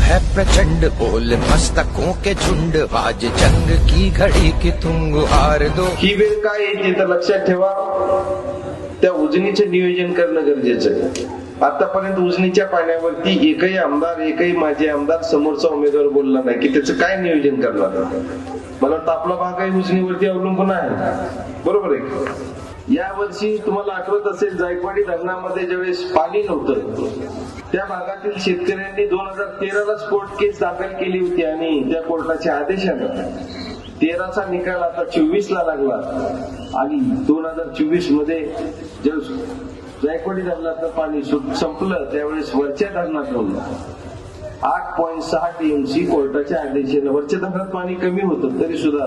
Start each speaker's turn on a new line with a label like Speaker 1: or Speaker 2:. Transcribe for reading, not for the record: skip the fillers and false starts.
Speaker 1: है प्रचंड, बोल मस्तकों के झुंड, आज जंग की घड़ी की तुम गुहार दो।
Speaker 2: ही वेळ काय येते तर लक्षात ठेवा, त्या उजनीचे नियोजन करणं गरजेचं आहे. आतापर्यंत उजनीच्या पाण्यावरती एकही आमदार, एकही माजी आमदार समोरचा उमेदवार बोलला नाही की त्याचं काय नियोजन करणार. मला वाटतं आपला भागही उजनीवरती अवलंबून आहे, बरोबर आहे. या वर्षी तुम्हाला आठवत असेल, जायकवाडी धरणामध्ये ज्यावेळेस पाणी नव्हतं, त्या भागातील शेतकऱ्यांनी 2013लाच कोर्ट केस दाखल केली होती आणि त्या कोर्टाच्या आदेशानं 13चा निकाल आता 24ला लागला आणि 2024 मध्ये जेव्हा जायकवाडी धरणाचं पाणी संपलं त्यावेळेस वरच्या धरणातून 8.6 TMC कोर्टाच्या आदेशानं, वरच्या धरणात पाणी कमी होतं तरी सुद्धा